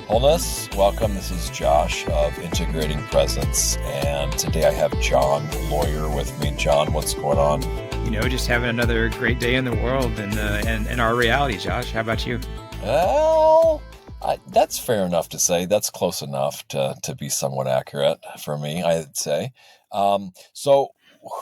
Wholeness, welcome. This is Josh of Integrating Presence, and today I have John, lawyer, with me. John, what's going on? Just having another great day in the world and our reality, Josh. How about you? Well, that's fair enough to say. That's close enough to be somewhat accurate for me, I'd say. So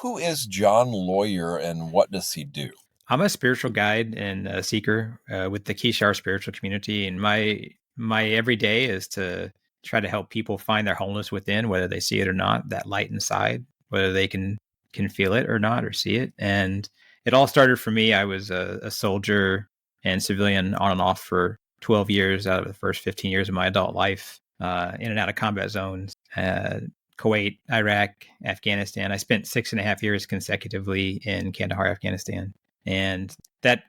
who is John Lawyer and what does he do? I'm a spiritual guide and a seeker with the Kishar Spiritual Community, and my every day is to try to help people find their wholeness within, whether they see it or not, that light inside, whether they can feel it or not or see it. And it all started for me. I was a soldier and civilian on and off for 12 years out of the first 15 years of my adult life, in and out of combat zones, Kuwait, Iraq, Afghanistan. I spent 6.5 years consecutively in Kandahar, Afghanistan. And that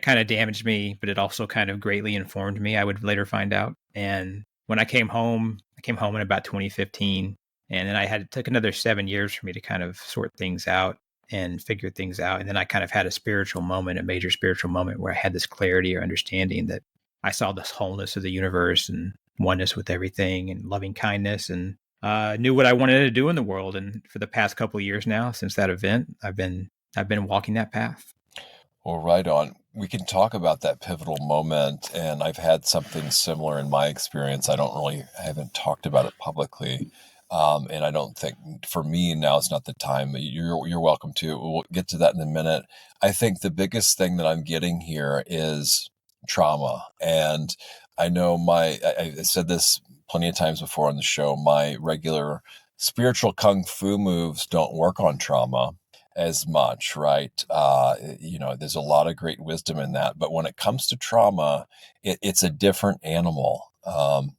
kind of damaged me, but it also kind of greatly informed me, I would later find out. And when I came home in about 2015. And then it took another 7 years for me to kind of sort things out and figure things out. And then I kind of had a major spiritual moment where I had this clarity or understanding that I saw this wholeness of the universe and oneness with everything and loving kindness, and knew what I wanted to do in the world. And for the past couple of years now, since that event, I've been walking that path. Well, right on. We can talk about that pivotal moment, and I've had something similar in my experience. I haven't talked about it publicly, and I don't think, for me, now is not the time. You're welcome to. We'll get to that in a minute. I think the biggest thing that I'm getting here is trauma, and I know I said this plenty of times before on the show. My regular spiritual kung fu moves don't work on trauma as much, right? There's a lot of great wisdom in that, but when it comes to trauma, it's a different animal.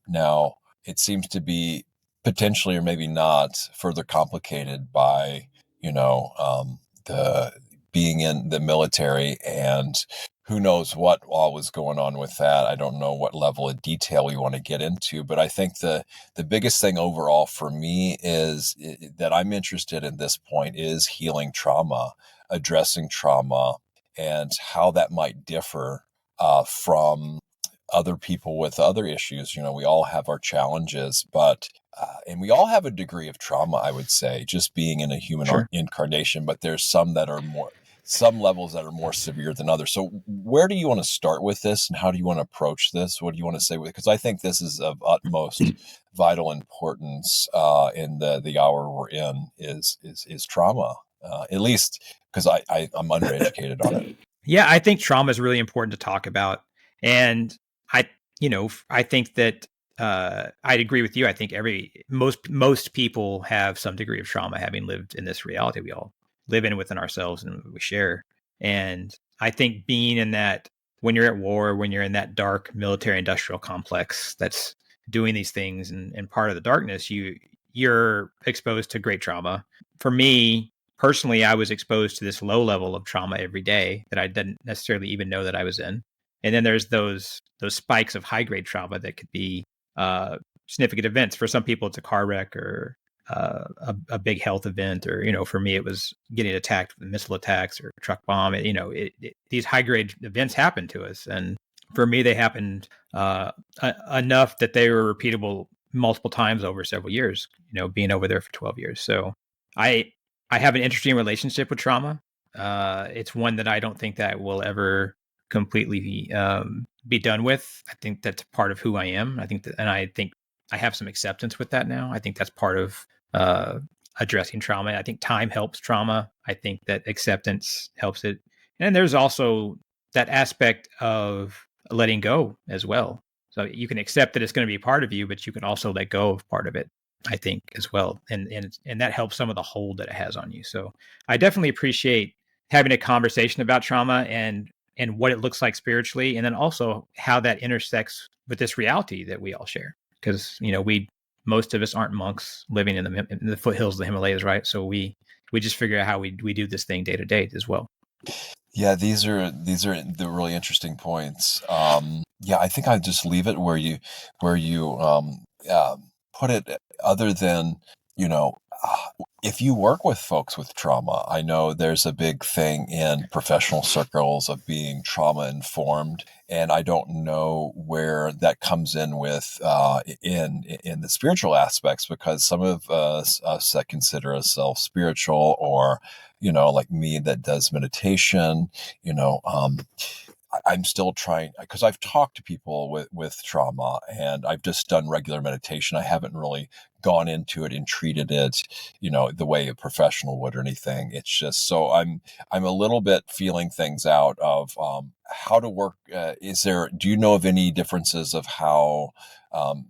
Now, it seems to be potentially, or maybe not, further complicated by, the being in the military, and who knows what all was going on with that. I don't know what level of detail we want to get into, but I think the biggest thing overall for me is that I'm interested in this point is healing trauma, addressing trauma, and how that might differ from other people with other issues. We all have our challenges, but and we all have a degree of trauma, I would say, just being in a human incarnation, but there's some levels that are more severe than others. So where do you want to start with this, and how do you want to approach this? What do you want to say? Because I think this is of utmost vital importance in the hour we're in is trauma, at least because I'm undereducated on it. Yeah, I think trauma is really important to talk about. And I think that I'd agree with you. I think most people have some degree of trauma, having lived in this reality we all live in within ourselves and we share. And I think being in that, when you're at war, when you're in that dark military industrial complex that's doing these things and part of the darkness, you're exposed to great trauma. For me personally, I was exposed to this low level of trauma every day that I didn't necessarily even know that I was in. And then there's those spikes of high grade trauma that could be significant events. For some people, it's a car wreck or a big health event, or for me, it was getting attacked with missile attacks or a truck bomb. These high grade events happen to us, and for me, they happened enough that they were repeatable multiple times over several years. Being over there for 12 years, so I have an interesting relationship with trauma. It's one that I don't think that will ever completely be done with. I think that's part of who I am. I think I have some acceptance with that now. I think that's part of addressing trauma. I think time helps trauma. I think that acceptance helps it. And there's also that aspect of letting go as well. So you can accept that it's going to be a part of you, but you can also let go of part of it, I think, as well. And that helps some of the hold that it has on you. So I definitely appreciate having a conversation about trauma and what it looks like spiritually, and then also how that intersects with this reality that we all share. Because most of us aren't monks living in the foothills of the Himalayas, right? So we just figure out how we do this thing day to day as well. Yeah, these are the really interesting points. I think I'd just leave it where you put it. Other than if you work with folks with trauma, I know there's a big thing in professional circles of being trauma informed, and I don't know where that comes in with in the spiritual aspects, because some of us that consider ourselves spiritual, or like me that does meditation, you know. I'm still trying, because I've talked to people with trauma, and I've just done regular meditation. I haven't really gone into it and treated it, the way a professional would or anything. It's just, so I'm a little bit feeling things out of how to work. Do you know of any differences of how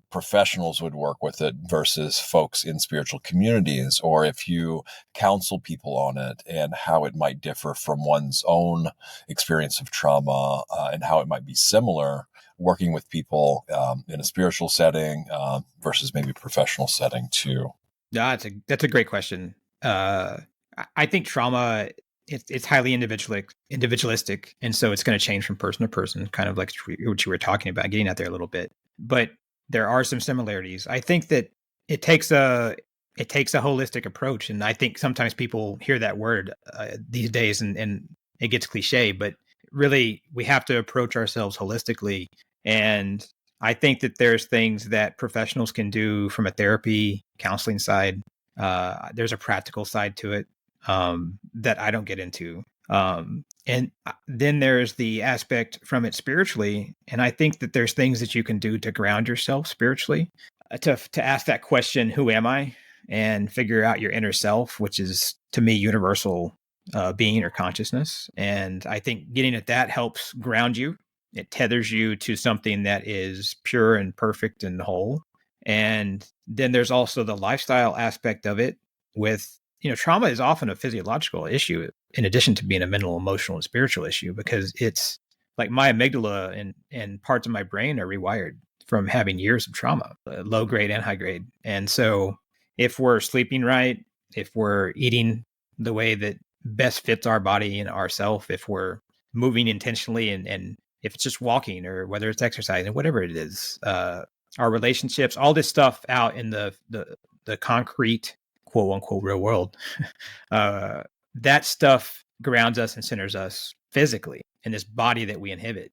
professionals would work with it versus folks in spiritual communities, or if you counsel people on it, and how it might differ from one's own experience of trauma, and how it might be similar working with people in a spiritual setting versus maybe a professional setting too? Yeah, that's a great question. I think trauma, it's highly individualistic, and so it's going to change from person to person, kind of like what you were talking about, getting out there a little bit. But there are some similarities. I think that it takes a holistic approach, and I think sometimes people hear that word these days, and it gets cliche. But really, we have to approach ourselves holistically, and I think that there's things that professionals can do from a therapy counseling side. There's a practical side to it that I don't get into. And then there's the aspect from it spiritually. And I think that there's things that you can do to ground yourself spiritually, to ask that question, who am I? And figure out your inner self, which is to me universal being or consciousness. And I think getting at that helps ground you. It tethers you to something that is pure and perfect and whole. And then there's also the lifestyle aspect of it. With, trauma is often a physiological issue in addition to being a mental, emotional, and spiritual issue, because it's like my amygdala and parts of my brain are rewired from having years of trauma, low grade and high grade. And so if we're sleeping right, if we're eating the way that best fits our body and ourself, if we're moving intentionally, and if it's just walking, or whether it's exercising, whatever it is, our relationships, all this stuff out in the concrete, quote unquote, real world, that stuff grounds us and centers us physically in this body that we inhabit.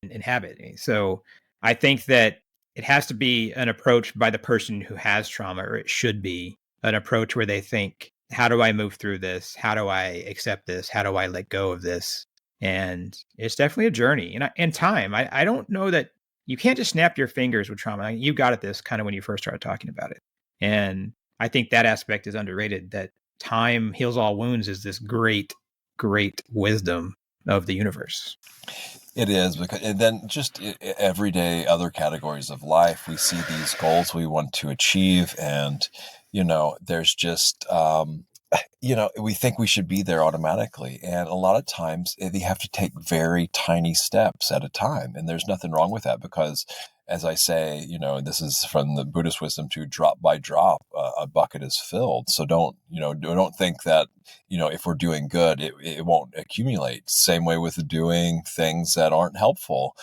So I think that it has to be an approach by the person who has trauma, or it should be an approach where they think, how do I move through this? How do I accept this? How do I let go of this? And it's definitely a journey, and time. I don't know that you can't just snap your fingers with trauma. You got at this kind of when you first started talking about it. And I think that aspect is underrated, that time heals all wounds is this great, great wisdom of the universe. It is, because, and then just everyday other categories of life, we see these goals we want to achieve, and there's just we think we should be there automatically. And a lot of times they have to take very tiny steps at a time. And there's nothing wrong with that, because, as I say, this is from the Buddhist wisdom too, drop by drop, a bucket is filled. So don't think that, if we're doing good, it won't accumulate. Same way with doing things that aren't helpful.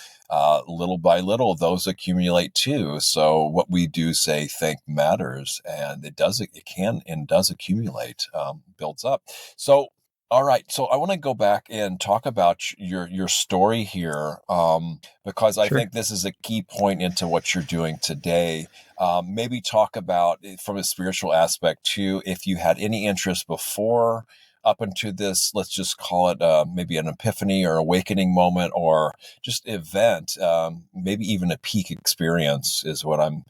Little by little, those accumulate too. So what we do, say, think matters, and it can and does accumulate, builds up. So, all right. So I want to go back and talk about your story here, because I Sure. think this is a key point into what you're doing today. Maybe talk about it from a spiritual aspect too, if you had any interest before, up into this, let's just call it maybe an epiphany or awakening moment, or just event, maybe even a peak experience is what I'm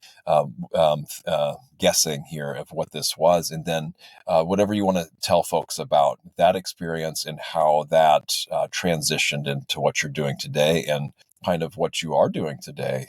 guessing here of what this was. And then whatever you want to tell folks about that experience and how that transitioned into what you're doing today, and kind of what you are doing today,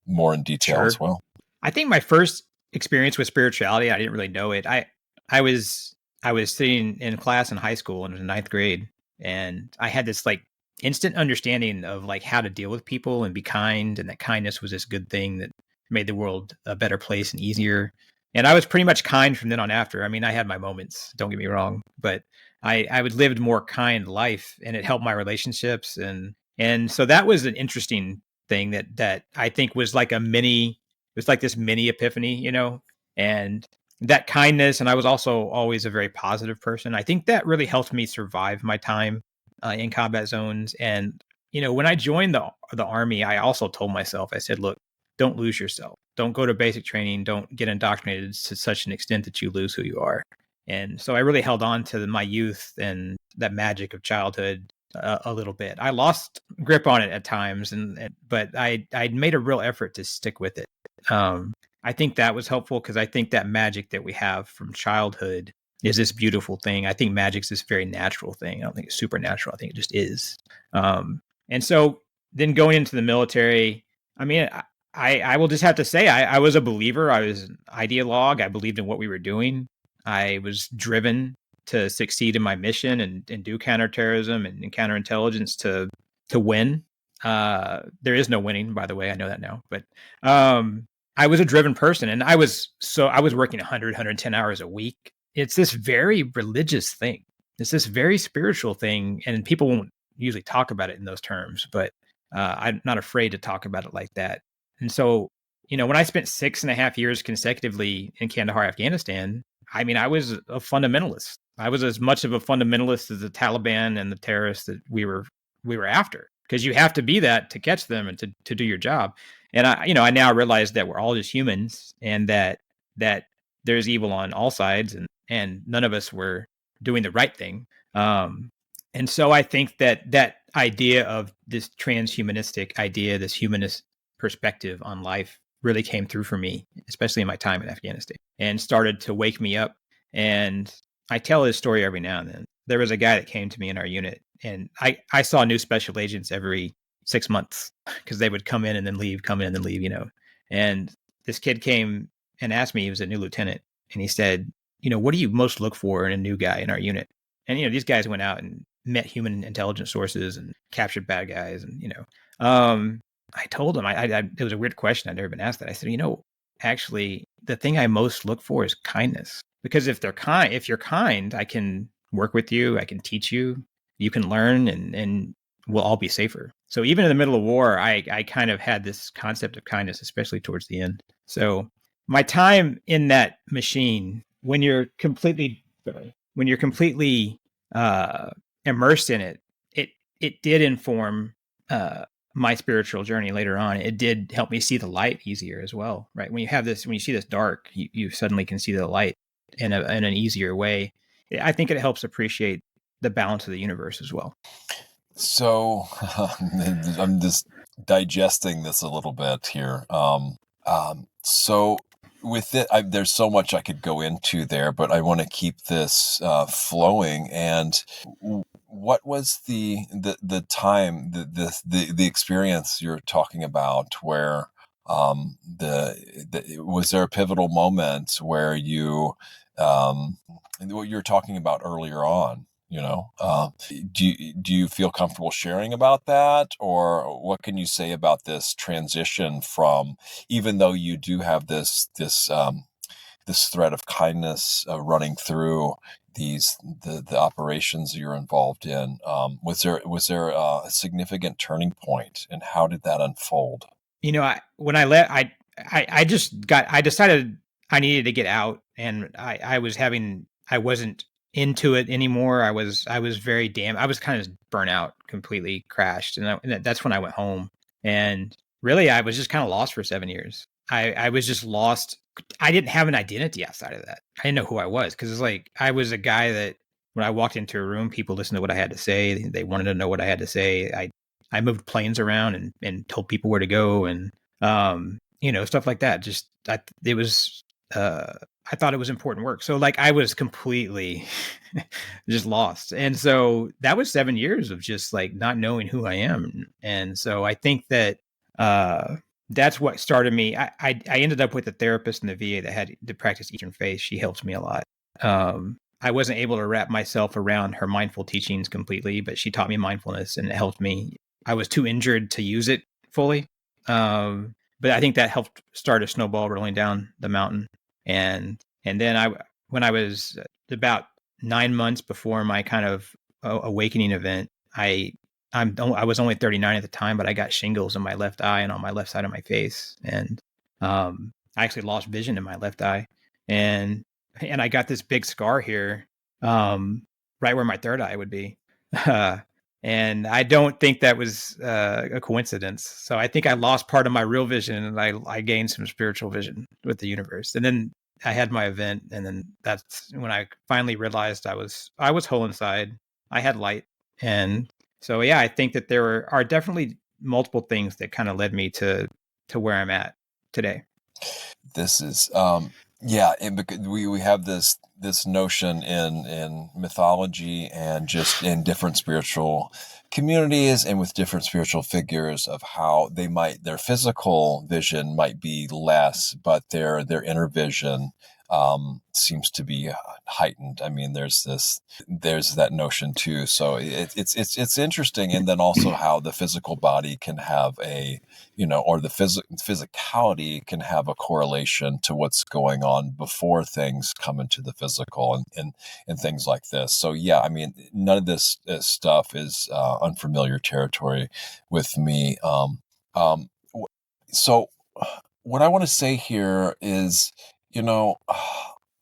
more in detail as Sure. well. I think my first experience with spirituality, I didn't really know it. I was I was sitting in class in high school, and it was ninth grade, and I had this like instant understanding of like how to deal with people and be kind, and that kindness was this good thing that made the world a better place and easier. And I was pretty much kind from then on after. I mean, I had my moments, don't get me wrong, but I would live a more kind life, and it helped my relationships, and so that was an interesting thing that I think was like a mini, it was like this mini epiphany, and that kindness, and I was also always a very positive person. I think that really helped me survive my time in combat zones. And when I joined the army, I also told myself, I said, look, don't lose yourself. Don't go to basic training. Don't get indoctrinated to such an extent that you lose who you are. And so I really held on to my youth and that magic of childhood a little bit. I lost grip on it at times, but I made a real effort to stick with it. I think that was helpful because I think that magic that we have from childhood is this beautiful thing. I think magic's this very natural thing. I don't think it's supernatural. I think it just is. And so then going into the military, I mean, I will just have to say I was a believer. I was an ideologue. I believed in what we were doing. I was driven to succeed in my mission and do counterterrorism and counterintelligence to win. There is no winning, by the way. I know that now, but I was a driven person, and I was working 100, 110 hours a week. It's this very religious thing. It's this very spiritual thing, and people won't usually talk about it in those terms, but I'm not afraid to talk about it like that. And so, when I spent 6.5 years consecutively in Kandahar, Afghanistan, I mean, I was a fundamentalist. I was as much of a fundamentalist as the Taliban and the terrorists that we were after, because you have to be that to catch them and to do your job. And I now realize that we're all just humans, and that there's evil on all sides, and none of us were doing the right thing. And so I think that idea of this transhumanistic idea, this humanist perspective on life, really came through for me, especially in my time in Afghanistan, and started to wake me up. And I tell this story every now and then. There was a guy that came to me in our unit, and I saw new special agents every 6 months because they would come in and then leave, come in and then leave, And this kid came and asked me, he was a new lieutenant, and he said, what do you most look for in a new guy in our unit? And, these guys went out and met human intelligence sources and captured bad guys. And, I told him, it was a weird question. I'd never been asked that. I said, actually, the thing I most look for is kindness. Because if you're kind, I can work with you, I can teach you, you can learn, and we'll all be safer. So even in the middle of war, I kind of had this concept of kindness, especially towards the end. So my time in that machine, when you're completely immersed in it, it did inform my spiritual journey later on. It did help me see the light easier as well, right? When you see this dark, you suddenly can see the light in an easier way. I think it helps appreciate the balance of the universe as well. So I'm just digesting this a little bit here. So with it, there's so much I could go into there, but I want to keep this flowing. And what was the time, the experience you're talking about, where was there a pivotal moment where what you're talking about earlier on? Do you feel comfortable sharing about that, or what can you say about this transition from, even though you do have this thread of kindness running through the operations you're involved in? Was there a significant turning point, and how did that unfold? When I left, I decided I needed to get out, and I wasn't into it anymore. I was very I was kind of burnt out, completely crashed. And that's when I went home. And really, I was just kind of lost for 7 years. I was just lost. I didn't have an identity outside of that. I didn't know who I was, because it's like, I was a guy that when I walked into a room, people listened to what I had to say. They wanted to know what I had to say. I moved planes around and told people where to go, and stuff like that. It was I thought it was important work. So like, I was completely just lost. And so that was 7 years of just like not knowing who I am. And so I think that that's what started me. I ended up with a therapist in the VA that had to practice Eastern faith. She helped me a lot. I wasn't able to wrap myself around her mindful teachings completely, but she taught me mindfulness, and it helped me. I was too injured to use it fully. But I think that helped start a snowball rolling down the mountain. And then when I was about 9 months before my kind of awakening event, I was only 39 at the time, but I got shingles in my left eye and on my left side of my face. And I actually lost vision in my left eye. And and I got this big scar here, right where my third eye would be. And I don't think that was a coincidence. So I think I lost part of my real vision, and I gained some spiritual vision with the universe. And then I had my event, and then that's when I finally realized I was whole inside. I had light, and so yeah, I think that there are definitely multiple things that kind of led me to where I'm at today. This is yeah, and because we have this notion in mythology and just in different spiritual communities and with different spiritual figures of how their physical vision might be less, but their inner vision seems to be heightened. I mean, there's that notion too. So it's interesting, and then also how the physical body can have or the physicality can have a correlation to what's going on before things come into the physical and things like this. So yeah, I mean, none of this stuff is unfamiliar territory with me. So what I want to say here is, you know,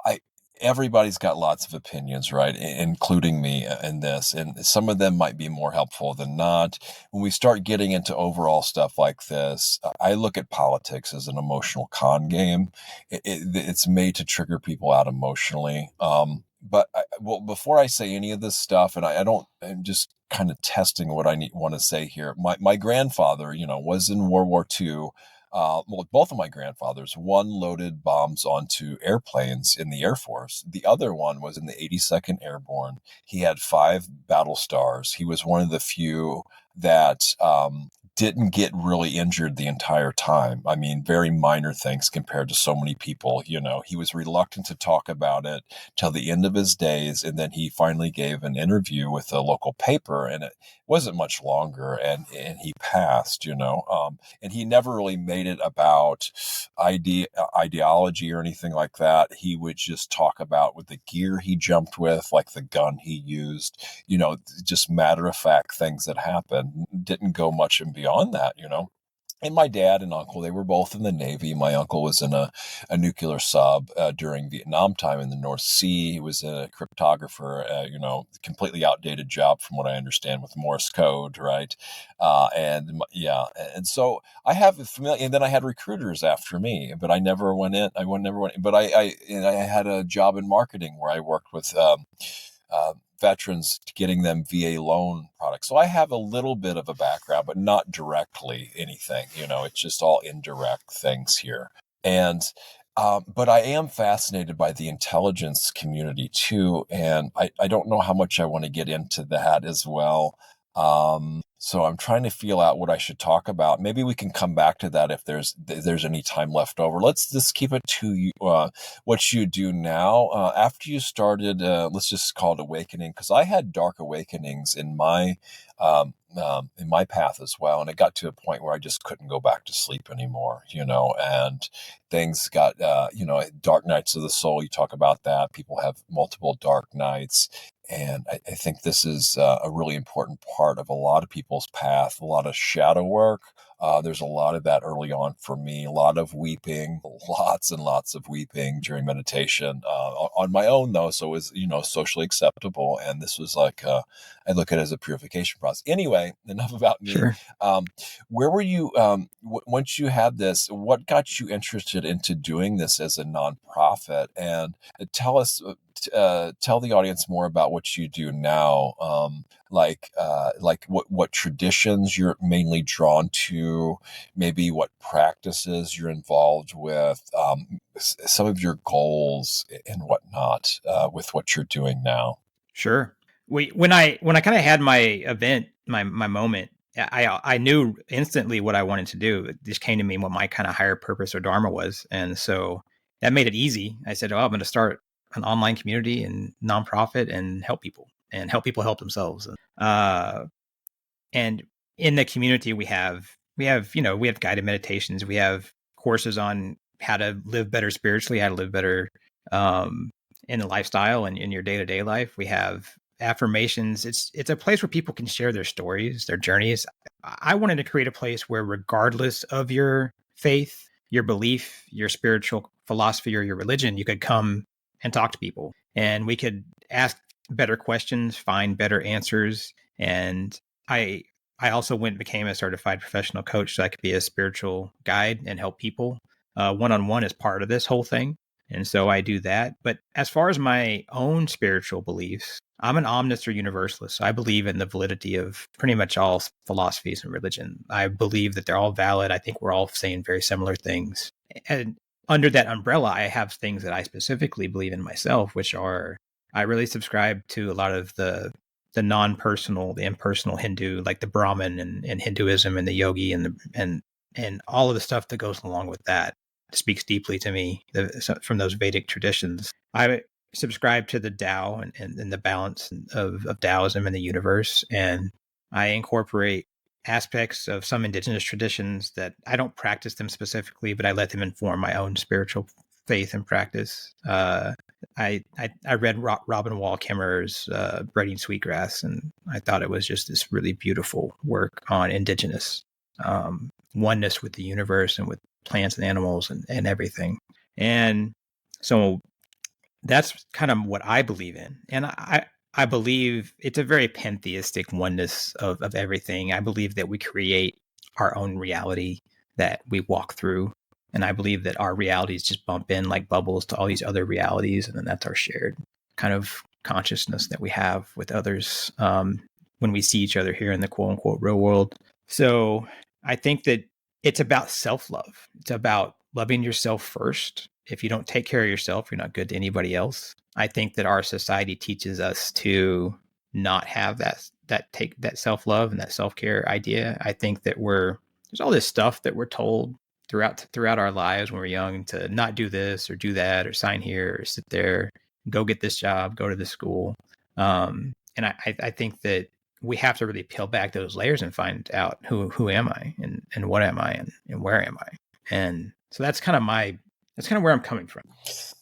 I everybody's got lots of opinions, right? Including me in this, and some of them might be more helpful than not. When we start getting into overall stuff like this, I look at politics as an emotional con game. It's made to trigger people out emotionally. Well, before I say any of this stuff, and I don't, I'm just kind of testing what I want to say here. My grandfather, was in World War II. Well, both of my grandfathers, one loaded bombs onto airplanes in the Air Force. The other one was in the 82nd Airborne. He had 5 battle stars. He was one of the few that didn't get really injured the entire time. I mean, very minor things compared to so many people. He was reluctant to talk about it till the end of his days. And then he finally gave an interview with a local paper, and it wasn't much longer. And he passed, and he never really made it about ideology or anything like that. He would just talk about with the gear he jumped with, like the gun he used, just matter of fact things that happened. Didn't go much and beyond that. And my dad and uncle, they were both in the Navy. My uncle was in a nuclear sub during Vietnam time in the North Sea. He was a cryptographer, completely outdated job from what I understand with Morse code, right? Yeah. And so I have a familiar, and then I had recruiters after me, but I never went in. Never went in. But I had a job in marketing where I worked with veterans, getting them VA loan products. So I have a little bit of a background, but not directly anything. It's just all indirect things here. And but I am fascinated by the intelligence community too, and I don't know how much I want to get into that as well. So I'm trying to feel out what I should talk about. Maybe we can come back to that if there's any time left over. Let's just keep it to what you do now. After you started, let's just call it awakening, because I had dark awakenings in my path as well, and it got to a point where I just couldn't go back to sleep anymore. And things got dark nights of the soul. You talk about that. People have multiple dark nights. And I think this is a really important part of a lot of people's path, a lot of shadow work. There's a lot of that early on for me, a lot of weeping, lots and lots of weeping during meditation on my own, though. So it was, socially acceptable. And this was like, I look at it as a purification process. Anyway, enough about me. Sure. Where were you, once you had this, what got you interested into doing this as a nonprofit? And tell the audience more about what you do now. Like what traditions you're mainly drawn to, maybe what practices you're involved with, some of your goals and whatnot with what you're doing now. Sure. When I kind of had my event, my moment, I knew instantly what I wanted to do. It just came to me what my kind of higher purpose or dharma was, and so that made it easy. I said, "Oh, I'm going to start an online community and nonprofit and help people help themselves." And in the community, we have guided meditations, we have courses on how to live better spiritually, how to live better in the lifestyle and in your day to day life. We have affirmations. It's a place where people can share their stories, their journeys. I wanted to create a place where, regardless of your faith, your belief, your spiritual philosophy, or your religion, you could come and talk to people. And we could ask better questions, find better answers. And I also went and became a certified professional coach so I could be a spiritual guide and help people. One-on-one is part of this whole thing. And so I do that. But as far as my own spiritual beliefs, I'm an omnist or universalist. So I believe in the validity of pretty much all philosophies and religion. I believe that they're all valid. I think we're all saying very similar things. And under that umbrella, I have things that I specifically believe in myself, which are, I really subscribe to a lot of the non-personal, the impersonal Hindu, like the Brahmin and Hinduism and the yogi and all of the stuff that goes along with that. It speaks deeply to me from those Vedic traditions. I subscribe to the Tao and the balance of Taoism in the universe, and I incorporate aspects of some indigenous traditions that I don't practice them specifically, but I let them inform my own spiritual faith and practice. I read Robin Wall Kimmerer's Braiding Sweetgrass, and I thought it was just this really beautiful work on indigenous oneness with the universe and with plants and animals and everything. And so that's kind of what I believe in. And I believe it's a very pantheistic oneness of everything. I believe that we create our own reality that we walk through. And I believe that our realities just bump in like bubbles to all these other realities. And then that's our shared kind of consciousness that we have with others when we see each other here in the quote unquote real world. So I think that it's about self-love. It's about loving yourself first. If you don't take care of yourself, you're not good to anybody else. I think that our society teaches us to not have that self-love and that self-care idea. I think that there's all this stuff that we're told throughout our lives when we're young to not do this or do that or sign here or sit there, go get this job, go to this school. And I think that we have to really peel back those layers and find out who am I and what am I and where am I. And so that's kind of where I'm coming from.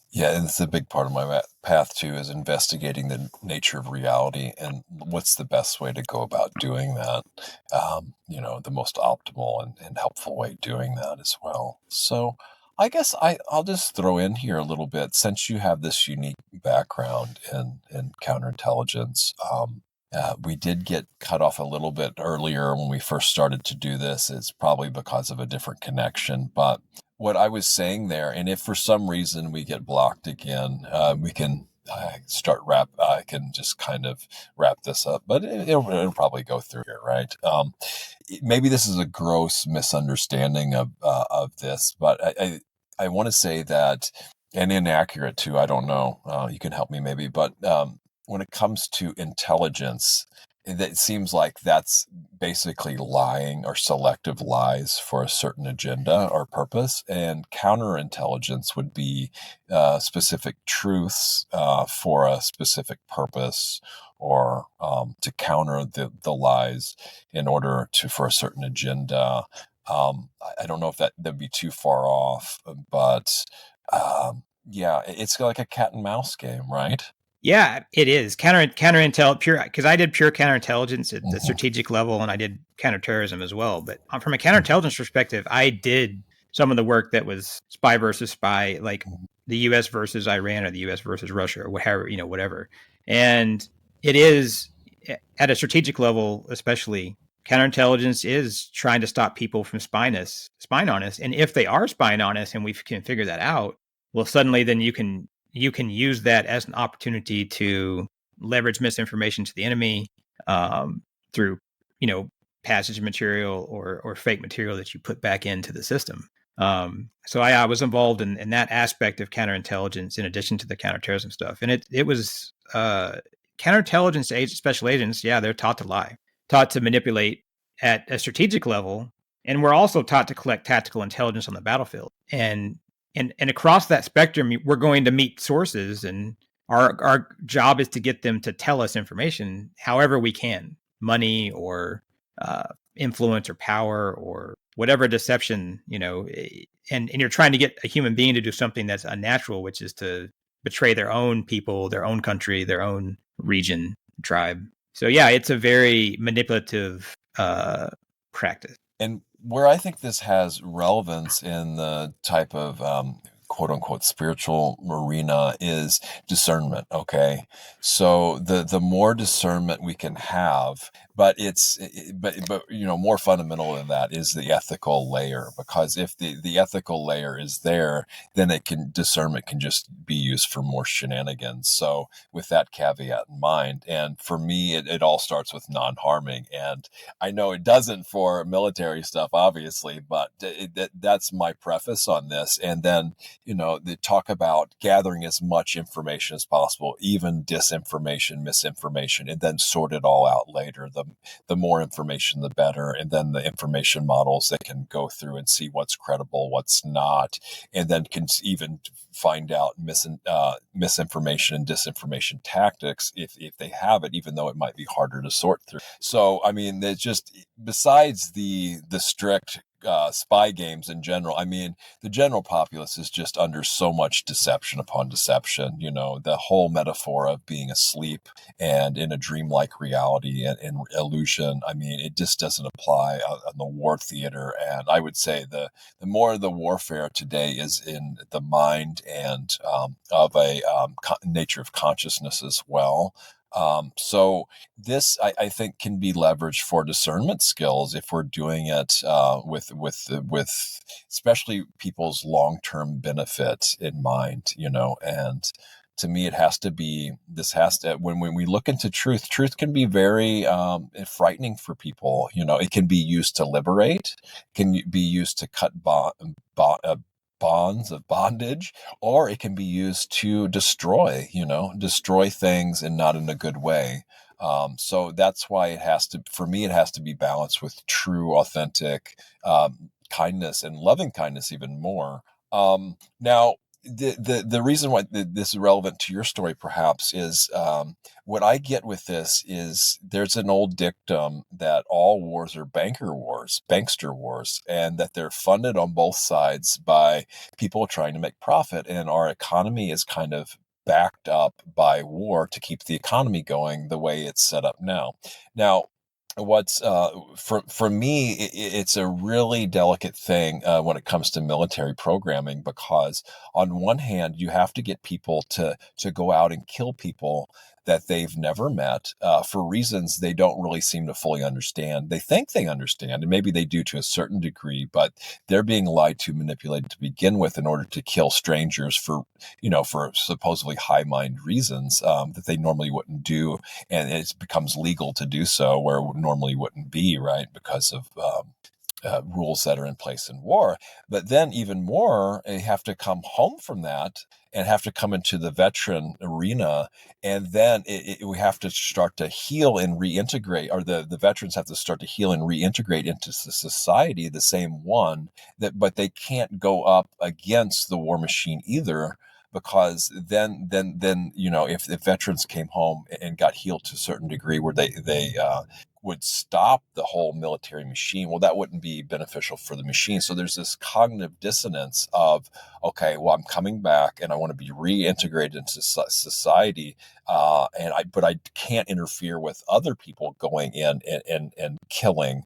Yeah, and it's a big part of my path too, is investigating the nature of reality and what's the best way to go about doing that. The most optimal and helpful way of doing that as well. So I guess I'll just throw in here a little bit, since you have this unique background in counterintelligence. We did get cut off a little bit earlier when we first started to do this. It's probably because of a different connection. But what I was saying there, and if for some reason we get blocked again, we can I can just kind of wrap this up, but it'll probably go through here, right? Maybe this is a gross misunderstanding of this, but I want to say that, and inaccurate too, I don't know, you can help me maybe, but when it comes to intelligence, it seems like that's basically lying or selective lies for a certain agenda or purpose. And counterintelligence would be specific truths for a specific purpose, or to counter the lies in order for a certain agenda. I don't know if that'd be too far off, but yeah, it's like a cat and mouse game, right? Yeah, it is counterintel pure, because I did pure counterintelligence at the strategic level, and I did counterterrorism as well. But from a counterintelligence perspective, I did some of the work that was spy versus spy, like the U.S. versus Iran or the U.S. versus Russia or whatever. And it is at a strategic level, especially counterintelligence is trying to stop people from spying on us. And if they are spying on us and we can figure that out, well, suddenly then you can use that as an opportunity to leverage misinformation to the enemy through, passage material or fake material that you put back into the system. So I was involved in that aspect of counterintelligence in addition to the counterterrorism stuff. And it was counterintelligence special agents. Yeah, they're taught to lie, taught to manipulate at a strategic level. And we're also taught to collect tactical intelligence on the battlefield. And across that spectrum, we're going to meet sources, and our job is to get them to tell us information however we can, money or influence or power or whatever deception, and you're trying to get a human being to do something that's unnatural, which is to betray their own people, their own country, their own region, tribe. So yeah, it's a very manipulative practice. And where I think this has relevance in the type of quote unquote spiritual arena is discernment. Okay. So the more discernment we can have, but more fundamental than that is the ethical layer, because if the ethical layer is there, then discernment can just be used for more shenanigans. So with that caveat in mind, and for me, it all starts with non-harming. And I know it doesn't for military stuff, obviously, but that's my preface on this. And then, they talk about gathering as much information as possible, even disinformation, misinformation, and then sort it all out later. The more information, the better. And then the information models that can go through and see what's credible, what's not, and then can even find out misinformation and disinformation tactics if they have it, even though it might be harder to sort through. So, I mean, it's just, besides the strict spy games in general, I mean, the general populace is just under so much deception upon deception. The whole metaphor of being asleep and in a dreamlike reality and illusion, I mean, it just doesn't apply on the war theater. And I would say the more the warfare today is in the mind and of a nature of consciousness as well. So this, I think, can be leveraged for discernment skills if we're doing it with especially people's long-term benefit in mind, and to me, when we look into truth can be very frightening for people. It can be used to liberate, can be used to cut bonds of bondage, or it can be used to destroy things, and not in a good way. So that's why for me, it has to be balanced with true, authentic kindness, and loving kindness even more. Now, the reason why this is relevant to your story, perhaps, is what I get with this is there's an old dictum that all wars are bankster wars, and that they're funded on both sides by people trying to make profit. And our economy is kind of backed up by war to keep the economy going the way it's set up now. Now, what's for me, it's a really delicate thing when it comes to military programming, because on one hand, you have to get people to go out and kill people that they've never met for reasons they don't really seem to fully understand. They think they understand, and maybe they do to a certain degree, but they're being lied to, manipulated to begin with, in order to kill strangers for supposedly high mind reasons that they normally wouldn't do. And it becomes legal to do so where it normally wouldn't be, right? Because of rules that are in place in war. But then even more, they have to come home from that and have to come into the veteran arena. And then we have to start to heal and reintegrate, or the veterans have to start to heal and reintegrate into society, the same one, but they can't go up against the war machine either. Because then, if the veterans came home and got healed to a certain degree, where they would stop the whole military machine, well, that wouldn't be beneficial for the machine. So there's this cognitive dissonance of, okay, well, I'm coming back and I want to be reintegrated into society, but I can't interfere with other people going in and killing,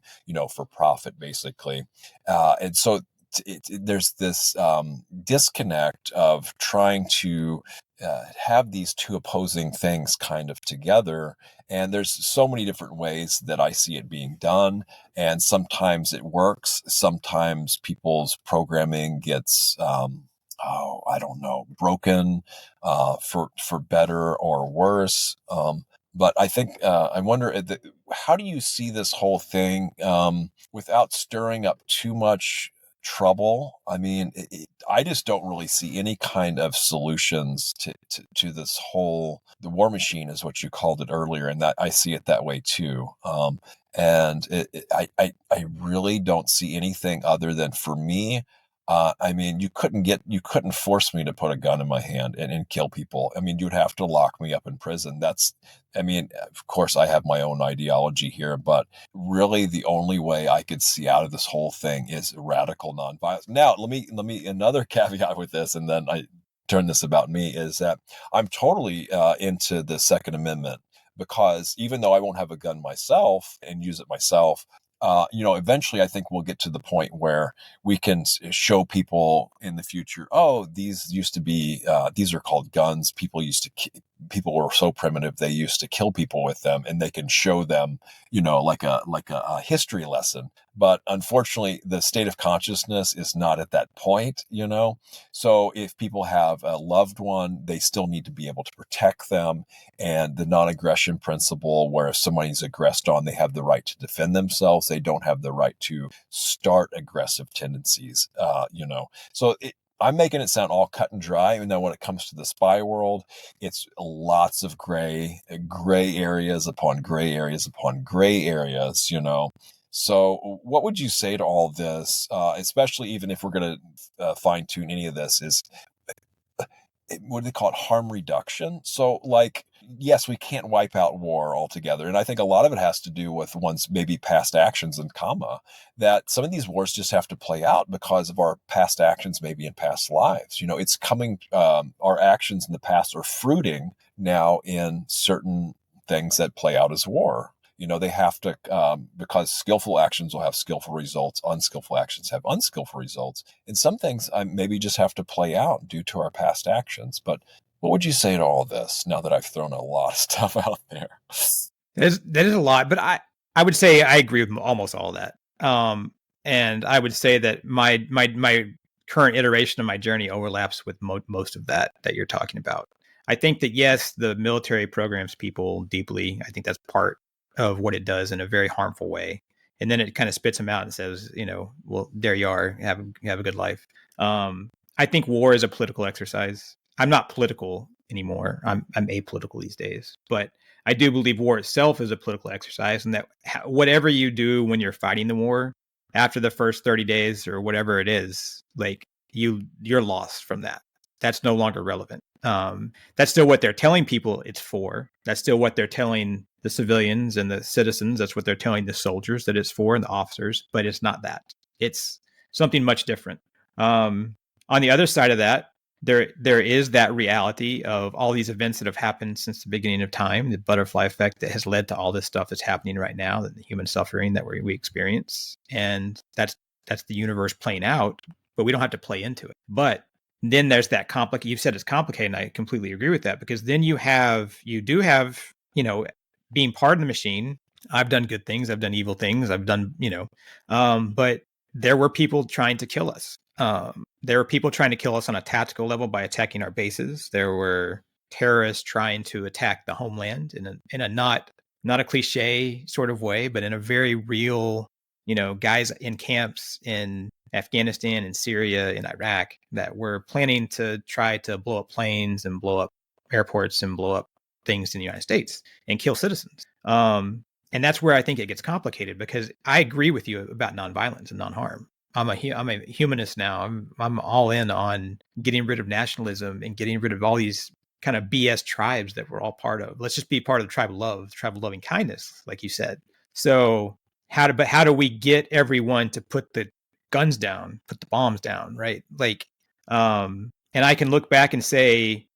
for profit, basically, and so. There's this disconnect of trying to have these two opposing things kind of together. And there's so many different ways that I see it being done. And sometimes it works. Sometimes people's programming gets, I don't know, broken for better or worse. But I think I wonder, how do you see this whole thing without stirring up too much trouble? I mean, I just don't really see any kind of solutions to this the war machine, is what you called it earlier, and that I see it that way too. And I really don't see anything other than, for me, I mean, you couldn't force me to put a gun in my hand and kill people. I mean, you'd have to lock me up in prison. I mean, of course, I have my own ideology here, but really the only way I could see out of this whole thing is radical nonviolence. Now, let me another caveat with this, and then I turn this about me, is that I'm totally into the Second Amendment, because even though I won't have a gun myself and use it myself, eventually I think we'll get to the point where we can show people in the future, oh, these used to be, these are called guns. People were so primitive, they used to kill people with them, and they can show them, like a history lesson. But unfortunately, the state of consciousness is not at that point, So if people have a loved one, they still need to be able to protect them. And the non-aggression principle, where if somebody's aggressed on, they have the right to defend themselves. They don't have the right to start aggressive tendencies, So I'm making it sound all cut and dry. And then when it comes to the spy world, it's lots of gray areas upon gray areas upon gray areas. So what would you say to all this, especially even if we're going to fine tune any of this, is what do they call it? Harm reduction. So like, yes, we can't wipe out war altogether. And I think a lot of it has to do with one's maybe past actions and that some of these wars just have to play out because of our past actions, maybe in past lives. It's coming, our actions in the past are fruiting now in certain things that play out as war. They have to, because skillful actions will have skillful results, unskillful actions have unskillful results. And some things maybe just have to play out due to our past actions. But what would you say to all this now that I've thrown a lot of stuff out there? That is a lot, but I would say I agree with almost all of that. And I would say that my current iteration of my journey overlaps with most of that you're talking about. I think that, yes, the military programs people deeply. I think that's part of what it does in a very harmful way. And then it kind of spits them out and says, well, there you are, have a good life. I think war is a political exercise. I'm not political anymore. I'm apolitical these days, but I do believe war itself is a political exercise, and that whatever you do when you're fighting the war, after the first 30 days or whatever it is, like you're lost from that. That's no longer relevant. That's still what they're telling people it's for. That's still what they're telling the civilians and the citizens. That's what they're telling the soldiers that it's for, and the officers, but it's not that. It's something much different. On the other side of that, there is that reality of all these events that have happened since the beginning of time, the butterfly effect that has led to all this stuff that's happening right now, the human suffering that we experience. And that's the universe playing out, but we don't have to play into it. But then there's that you said it's complicated, and I completely agree with that, because then you do have, being part of the machine. I've done good things, I've done evil things, I've done, but there were people trying to kill us. There were people trying to kill us on a tactical level by attacking our bases. There were terrorists trying to attack the homeland in a not a cliche sort of way, but in a very real, guys in camps in Afghanistan and Syria and Iraq that were planning to try to blow up planes and blow up airports and blow up things in the United States and kill citizens. And that's where I think it gets complicated, because I agree with you about nonviolence and non-harm. I'm a humanist now. I'm all in on getting rid of nationalism and getting rid of all these kind of BS tribes that we're all part of. Let's just be part of the tribe of love, tribe of loving kindness, like you said. So how do we get everyone to put the guns down, put the bombs down, right? Like, and I can look back and say,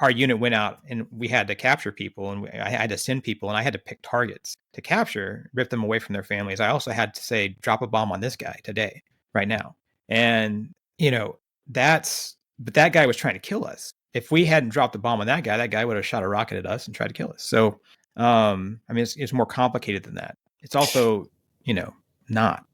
our unit went out and we had to capture people, and I had to send people, and I had to pick targets to capture, rip them away from their families. I also had to say, drop a bomb on this guy today, right now. And, but that guy was trying to kill us. If we hadn't dropped the bomb on that guy would have shot a rocket at us and tried to kill us. So, it's more complicated than that. It's also, not.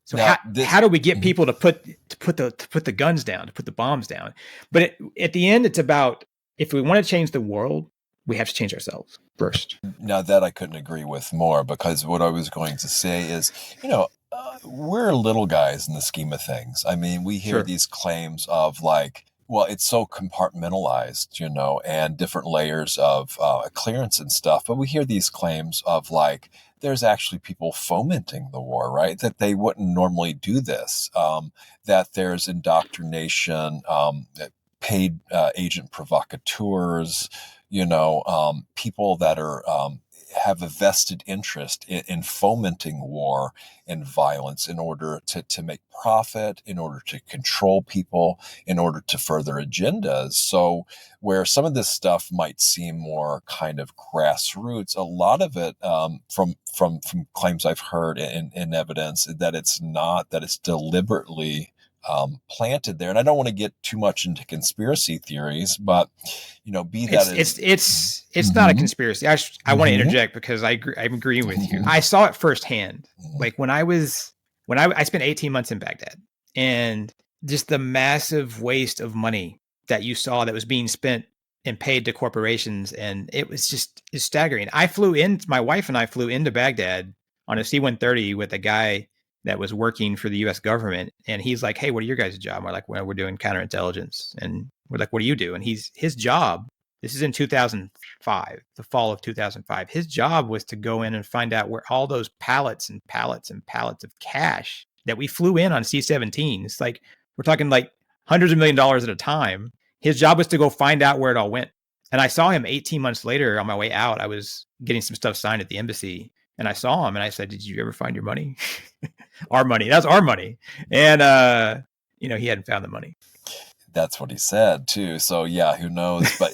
So now, how do we get people to put the guns down, to put the bombs down? But at the end, it's about, if we want to change the world, we have to change ourselves first. Now that I couldn't agree with more, because what I was going to say is, we're little guys in the scheme of things. I mean, we hear these claims of like, well, it's so compartmentalized, and different layers of clearance and stuff. But we hear these claims of like, there's actually people fomenting the war, right? That they wouldn't normally do this, that there's indoctrination, paid agent provocateurs, people that are have a vested interest in fomenting war and violence in order to make profit, in order to control people, in order to further agendas. So where some of this stuff might seem more kind of grassroots, a lot of it from claims I've heard in evidence that it's not, that it's deliberately planted there. And I don't want to get too much into conspiracy theories, but be that it's not a conspiracy. I want to interject because I'm agreeing with you. I saw it firsthand. Like when I spent 18 months in Baghdad, and just the massive waste of money that you saw that was being spent and paid to corporations, and it's staggering. My wife and I flew into Baghdad on a C-130 with a guy that was working for the U.S. government. And he's like, "Hey, what are your guys' job?" And we're like, "Well, we're doing counterintelligence." And we're like, "What do you do?" And his job, this is in 2005, the fall of 2005. His job was to go in and find out where all those pallets and pallets and pallets of cash that we flew in on C-17. It's like, we're talking like hundreds of $1 million at a time. His job was to go find out where it all went. And I saw him 18 months later on my way out. I was getting some stuff signed at the embassy. And I saw him and I said, "Did you ever find your money?" Our money. That's our money. And, he hadn't found the money. That's what he said too. So yeah, who knows? But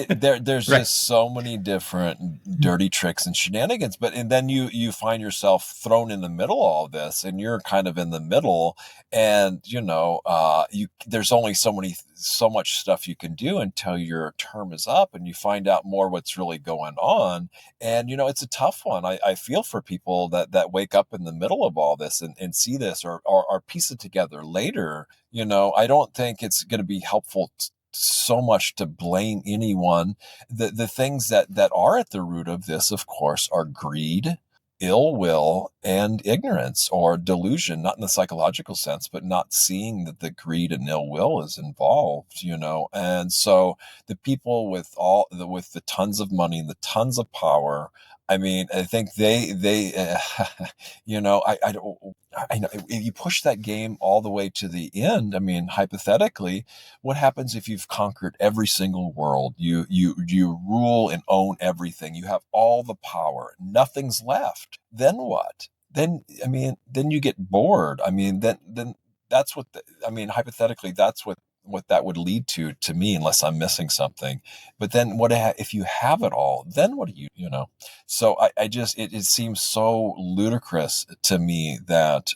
there's right. Just so many different dirty tricks and shenanigans. And then you find yourself thrown in the middle of all this, and you're kind of in the middle. And there's only so much stuff you can do until your term is up, and you find out more what's really going on. And it's a tough one. I feel for people that wake up in the middle of all this and see this or piece it together later. I don't think it's going to be helpful so much to blame anyone. The things that are at the root of this, of course, are greed, ill will, and ignorance or delusion, not in the psychological sense, but not seeing that the greed and ill will is involved, And so the people with the tons of money and the tons of power, I think I know if you push that game all the way to the end, hypothetically, what happens if you've conquered every single world? You rule and own everything. You have all the power. Nothing's left. Then what? Then you get bored. Then that's what hypothetically, that's what that would lead to me, unless I'm missing something. But then if you have it all, then what do you know? So it seems so ludicrous to me that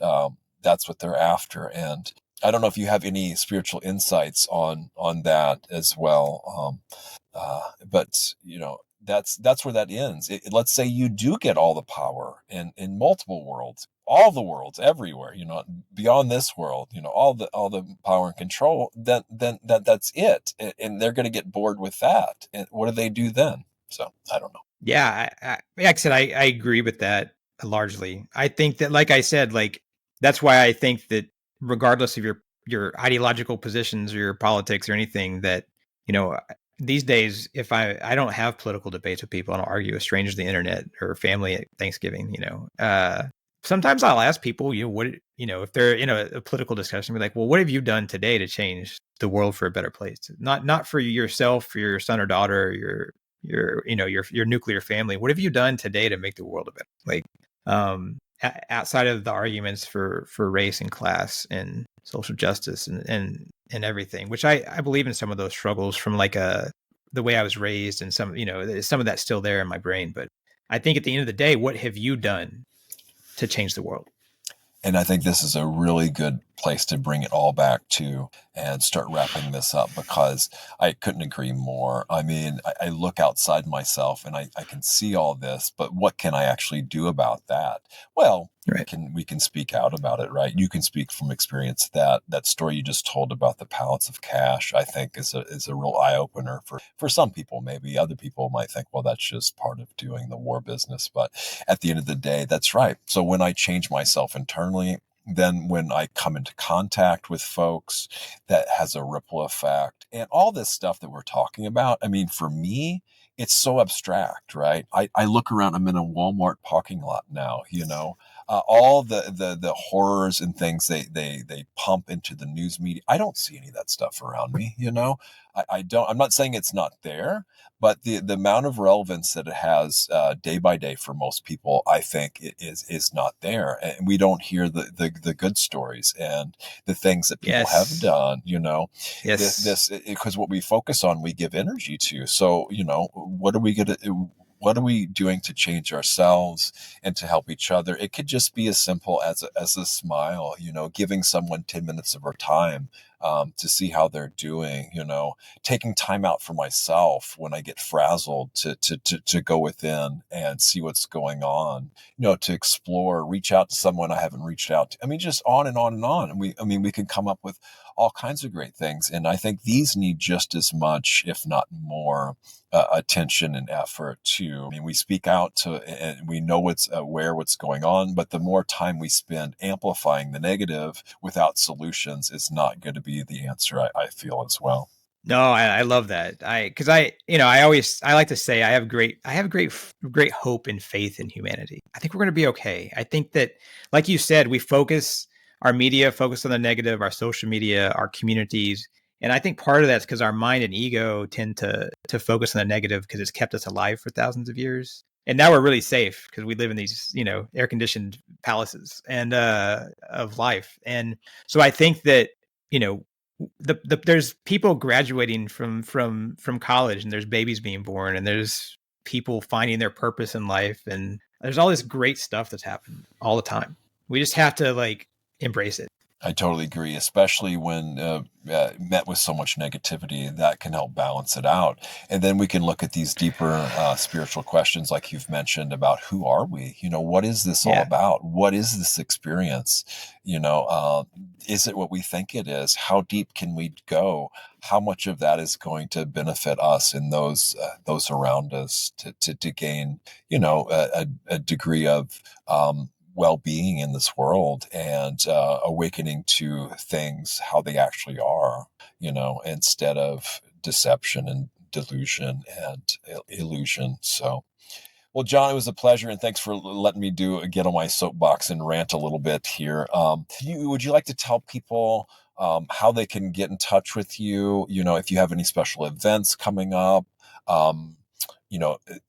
that's what they're after. And I don't know if you have any spiritual insights on that as well. But that's where that ends. Let's say you do get all the power in multiple worlds, all the worlds everywhere, beyond this world, all the power and control, then that's it. And they're going to get bored with that. And what do they do then? So I don't know. Yeah. Like I said, I agree with that largely. I think that, like I said, that's why I think that regardless of your ideological positions or your politics or anything, that, these days, if I don't have political debates with people, I don't argue with strangers on the internet or family at Thanksgiving, sometimes I'll ask people, if they're in a political discussion, be like, well, what have you done today to change the world for a better place? Not for yourself, for your son or daughter, your nuclear family. What have you done today to make the world a better place? Outside of the arguments for race and class and social justice and everything, which I believe in some of those struggles from the way I was raised, and some of that's still there in my brain. But I think at the end of the day, what have you done to change the world? And I think this is a really good place to bring it all back to and start wrapping this up, because I couldn't agree more. I look outside myself and I can see all this, but what can I actually do about that? Well, right. we can speak out about it, right? You can speak from experience. That story you just told about the pallets of cash, I think is a real eye opener for some people. Maybe other people might think, well, that's just part of doing the war business. But at the end of the day, that's right. So when I change myself internally, then when I come into contact with folks, that has a ripple effect. And all this stuff that we're talking about, for me, it's so abstract, right? I look around, I'm in a Walmart parking lot now, all the horrors and things they pump into the news media. I don't see any of that stuff around me. I don't. I'm not saying it's not there, but the amount of relevance that it has day by day for most people, I think, is not there, and we don't hear the good stories and the things that people have done. Yes. Because what we focus on, we give energy to. So what are we gonna? What are we doing to change ourselves and to help each other? It could just be as simple as a smile, giving someone 10 minutes of our time to see how they're doing, taking time out for myself when I get frazzled to go within and see what's going on, to explore, reach out to someone I haven't reached out to. I mean, just on and on and on. And we can come up with all kinds of great things. And I think these need just as much, if not more, attention and effort too. I mean, we speak out to, and we know what's going on, but the more time we spend amplifying the negative without solutions is not going to be the answer. I feel as well. No, I love that. Because I like to say I have great hope and faith in humanity. I think we're going to be okay. I think that, like you said, our media focus on the negative, our social media, our communities. And I think part of that's because our mind and ego tend to focus on the negative because it's kept us alive for thousands of years. And now we're really safe because we live in these, air conditioned palaces and of life. And so I think that, there's people graduating from college, and there's babies being born, and there's people finding their purpose in life, and there's all this great stuff that's happening all the time. We just have to embrace it. I totally agree, especially when met with so much negativity. That can help balance it out. And then we can look at these deeper spiritual questions, like you've mentioned, about who are we? What is this all about? What is this experience? Is it what we think it is? How deep can we go? How much of that is going to benefit us and those around us to gain, a degree of well-being in this world and awakening to things how they actually are, instead of deception and delusion and illusion. So, well, John, it was a pleasure, and thanks for letting me get on my soapbox and rant a little bit here. Would you like to tell people how they can get in touch with you? If you have any special events coming up,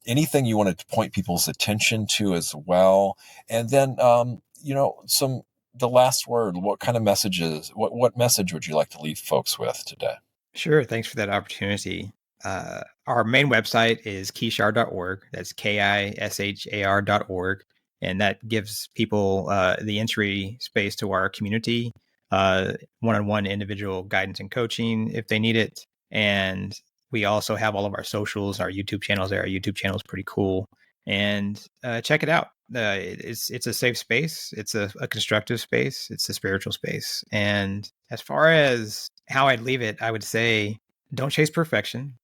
anything you wanted to point people's attention to as well. And then, the last word, what kind of messages, what message would you like to leave folks with today? Sure. Thanks for that opportunity. Our main website is kishar.org. That's KISHAR.org. And that gives people the entry space to our community, one-on-one individual guidance and coaching if they need it. And we also have all of our socials, our YouTube channels there. Our YouTube channel is pretty cool. And check it out. It's a safe space. It's a constructive space. It's a spiritual space. And as far as how I'd leave it, I would say, don't chase perfection.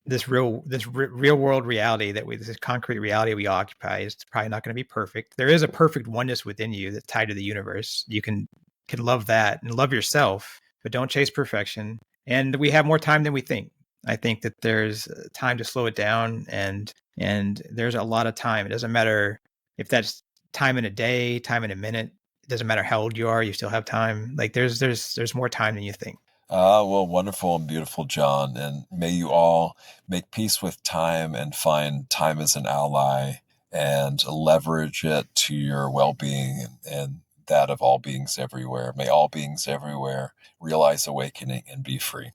This real world reality this concrete reality we occupy is probably not going to be perfect. There is a perfect oneness within you that's tied to the universe. You can love that and love yourself, but don't chase perfection. And we have more time than we think. I think that there's time to slow it down, and there's a lot of time. It doesn't matter if that's time in a day, time in a minute. It doesn't matter how old you are. You still have time. There's more time than you think. Well, wonderful and beautiful, John. And may you all make peace with time and find time as an ally and leverage it to your well-being and that of all beings everywhere. May all beings everywhere realize awakening and be free.